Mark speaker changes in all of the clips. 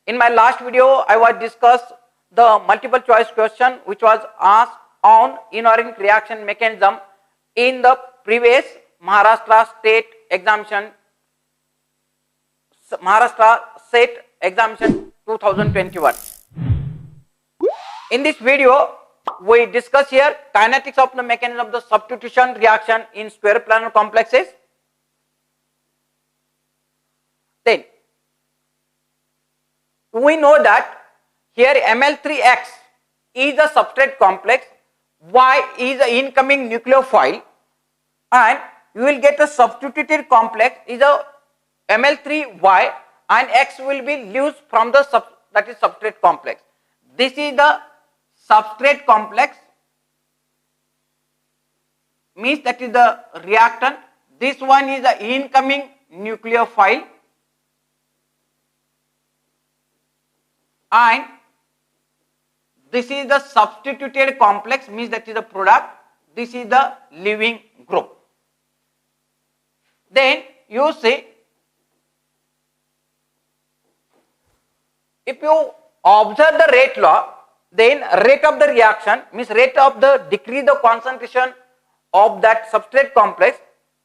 Speaker 1: In my last video, I was discussed the multiple choice question which was asked on inorganic reaction mechanism in the previous Maharashtra state examination, Maharashtra state examination 2021. In this video, we discuss here kinetics of the mechanism of the substitution reaction in square planar complexes. Then we know that here Ml3X is a substrate complex, Y is the incoming nucleophile, and you will get a substituted complex is a Ml3Y, and X will be loose from the that is substrate complex. This is the substrate complex, means that is the reactant. This one is the incoming nucleophile, and this is the substituted complex, means that is the product. This is the leaving group. Then you see, if you observe the rate law, then rate of the reaction means rate of the decrease the concentration of that substrate complex,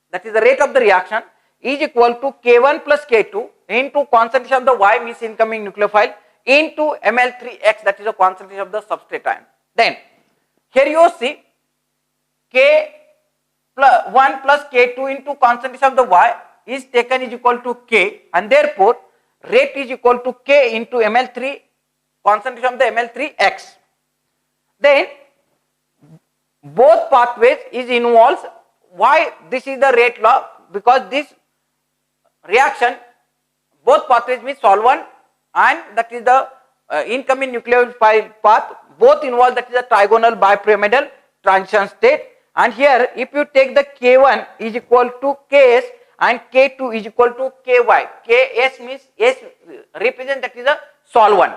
Speaker 1: that is the rate of the reaction, is equal to K1 plus K2 into concentration of the Y, means incoming nucleophile, into Ml3X, that is the concentration of the substrate ion. Then here you see K1 plus K2 into concentration of the Y is taken is equal to K, and therefore rate is equal to K into Ml3, concentration of the Ml3X. Then both pathways is involved. Why this is the rate law? Because this reaction, both pathways means solvent and that is the incoming nucleophile path, both involve that is a trigonal bipyramidal transition state. And here if you take the K1 is equal to Ks and K2 is equal to Ky. Ks means S represent that is a solvent,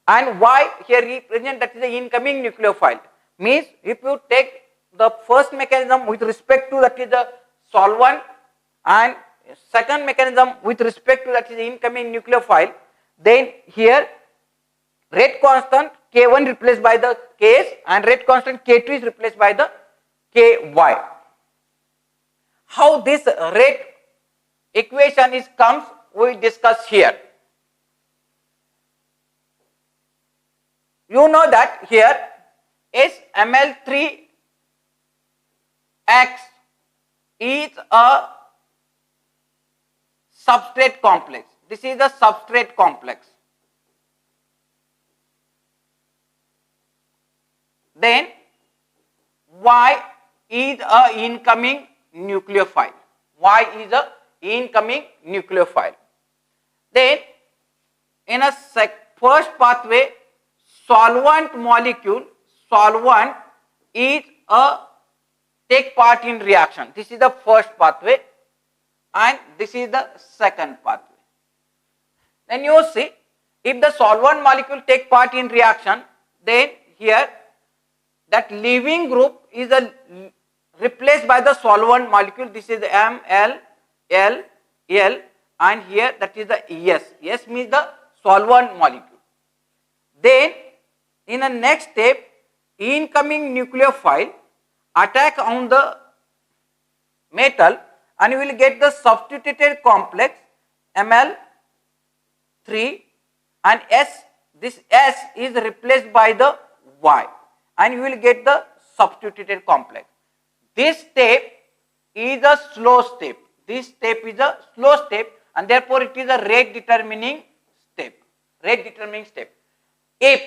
Speaker 1: and Y here represent that is the incoming nucleophile. Means if you take the first mechanism with respect to that is the solvent and second mechanism with respect to that is the incoming nucleophile, then here rate constant K1 replaced by the Ks and rate constant K2 is replaced by the Ky. How this rate equation is comes, we discuss here. You know that here Ml3X is a substrate complex. This is the substrate complex. Then Y is a incoming nucleophile. Y is a incoming nucleophile. Then in a first pathway, solvent molecule, solvent is a take part in reaction. This is the first pathway and this is the second pathway. Then you see, if the solvent molecule take part in reaction, then here that leaving group is replaced by the solvent molecule. This is M, L, L, L, and here that is the S. S means the solvent molecule. Then in the next step, incoming nucleophile attack on the metal and you will get the substituted complex Ml3 and S. This S is replaced by the Y and you will get the substituted complex. This step is a slow step. This step is a slow step and therefore it is a rate determining step. Rate determining step. If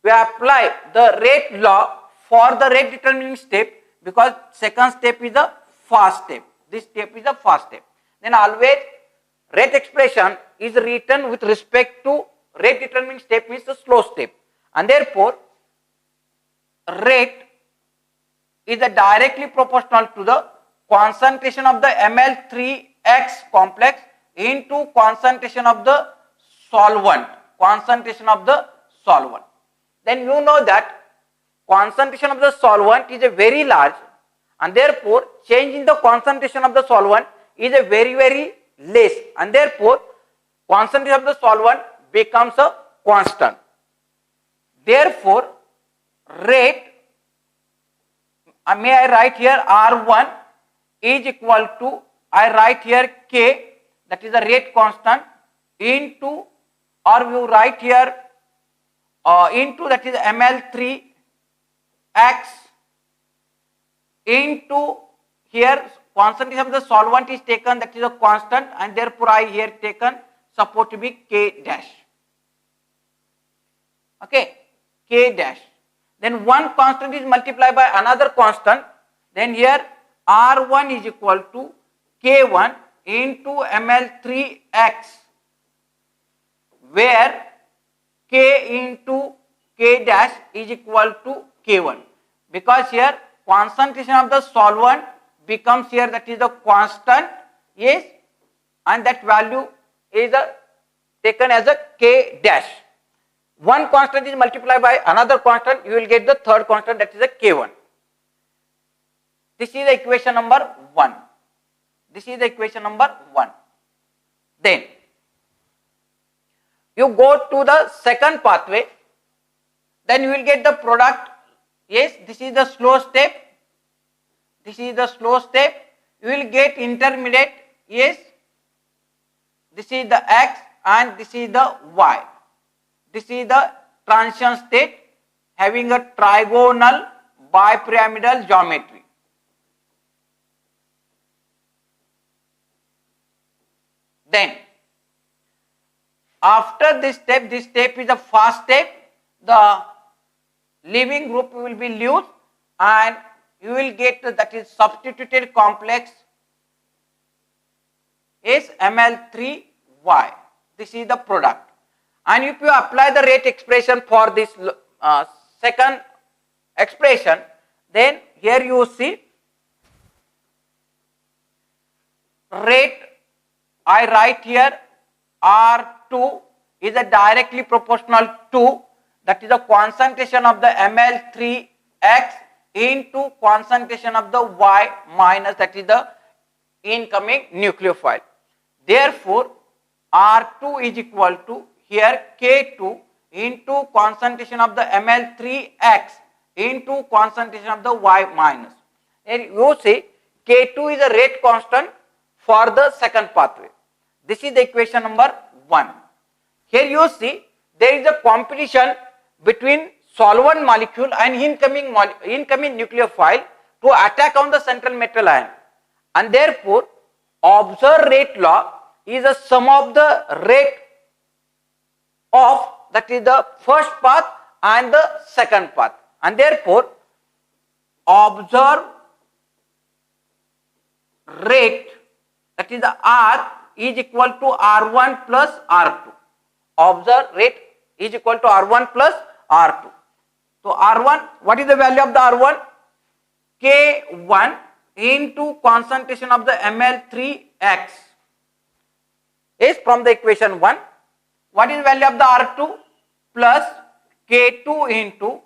Speaker 1: we apply the rate law for the rate determining step, because second step is a fast step. This step is a fast step. Then always rate expression is written with respect to rate determining step means the slow step, and therefore rate is directly proportional to the concentration of the Ml3X complex into concentration of the solvent. Concentration of the solvent. Then you know that concentration of the solvent is a very large and therefore change in the concentration of the solvent is a very less, and therefore concentration of the solvent becomes a constant. Therefore, rate, may I write here R1 is equal to, I write here K, that is the rate constant, into, or you write here into, that is ml3 x, into here concentration of the solvent is taken, that is a constant, and therefore I here taken suppose to be K dash. Okay, K dash. Then one constant is multiplied by another constant. Then here R1 is equal to K1 into ml3x, where K into K dash is equal to K1, because here concentration of the solvent becomes here, that is the constant, yes, and that value is taken as a K dash. One constant is multiplied by another constant, you will get the third constant, that is a K1. This is the equation number 1. This is the equation number 1. Then you go to the second pathway, then you will get the product. Yes, this is the slow step. This is the slow step. You will get intermediate. Yes, this is the X and this is the Y. This is the transition state having a trigonal bipyramidal geometry. Then after this step is the first step, the leaving group will be loose and you will get, that is substituted complex is Ml3Y. This is the product. And if you apply the rate expression for this second expression, then here you see rate, I write here R2 is a directly proportional to, that is the concentration of the Ml3X into concentration of the Y minus, that is the incoming nucleophile. Therefore, R2 is equal to here K2 into concentration of the Ml3X into concentration of the Y minus. And you see K2 is a rate constant for the second pathway. This is the equation number 1. Here you see there is a competition between solvent molecule and incoming nucleophile to attack on the central metal ion, and therefore observed rate law is a sum of the rate of, that is the first path and the second path, and therefore observed rate, that is the R, is equal to R1 plus R2. Observed rate is equal to R1 plus R2. So R1, what is the value of the R1? K1 into concentration of the Ml3X is from the equation 1. What is the value of the R2? Plus K2 into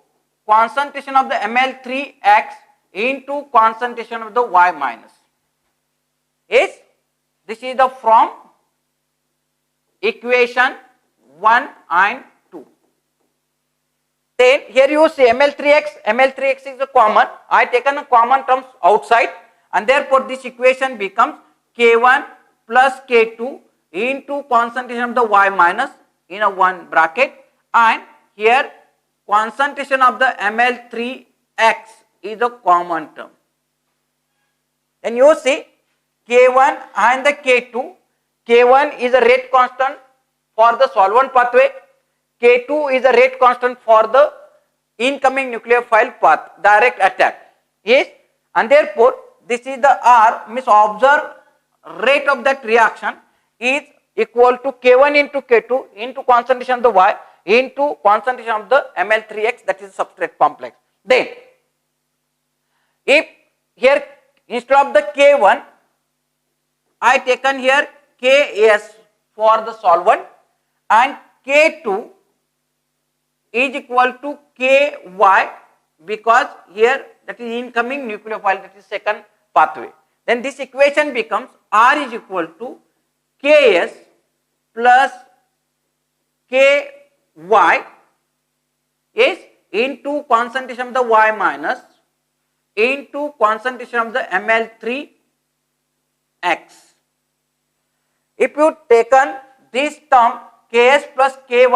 Speaker 1: concentration of the Ml3X into concentration of the Y minus. Is this is the from equation 1 and 2. Then here you see Ml3X is a common. I taken a common terms outside, and therefore this equation becomes K1 plus K2 into concentration of the Y minus in a one bracket, and here concentration of the Ml3X is a common term. Then you see K1 and the K2. K1 is a rate constant for the solvent pathway. K2 is a rate constant for the incoming nucleophile path, direct attack. Yes, and therefore this is the R, means observed rate of that reaction is equal to K1 into K2 into concentration of the Y into concentration of the Ml3X, that is substrate complex. Then if here instead of the K1 I taken here Ks for the solvent, and K2 is equal to Ky, because here that is incoming nucleophile, that is second pathway. Then this equation becomes R is equal to Ks plus Ky is into concentration of the Y minus into concentration of the Ml3X. If you taken this term Ks plus Ky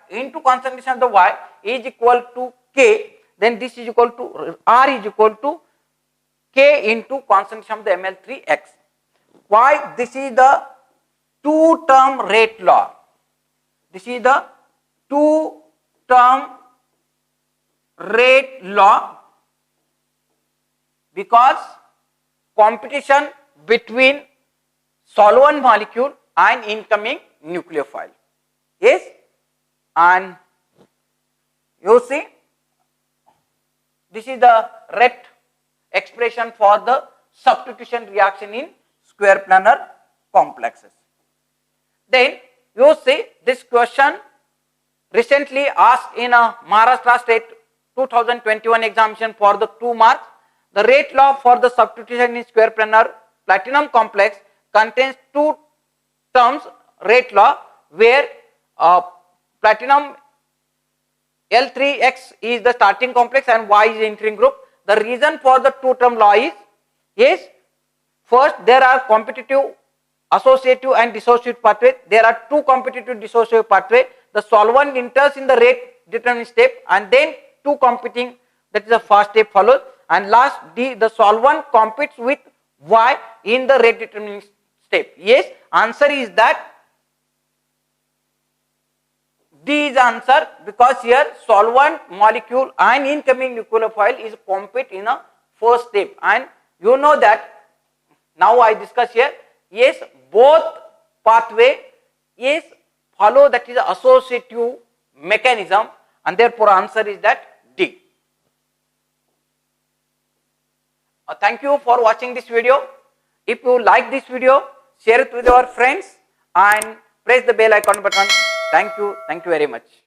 Speaker 1: into concentration of the Y is equal to K, then this is equal to R is equal to K into concentration of the Ml3X. Why? This is the two-term rate law. This is the two-term rate law because competition between solvent molecule and incoming nucleophile. Yes, and you see this is the rate expression for the substitution reaction in square planar complexes. Then you see this question recently asked in a Maharashtra State 2021 examination for the 2 marks. The rate law for the substitution in square planar platinum complex contains 2 terms rate law where platinum L3X is the starting complex and Y is the entering group. The reason for the 2-term law is first there are competitive, associative and dissociative pathway. There are 2 competitive dissociative pathway. The solvent enters in the rate determining step and then 2 competing, that is the first step follows, and last D, the solvent competes with Y in the rate determining step. Yes, answer is that D is answer because here solvent molecule and incoming nucleophile is compete in a first step, and you know that now I discuss here. Yes, both pathway is follow, that is associative mechanism, and therefore answer is that D. Thank you for watching this video. If you like this video, share it with your friends and press the bell icon button. Thank you very much.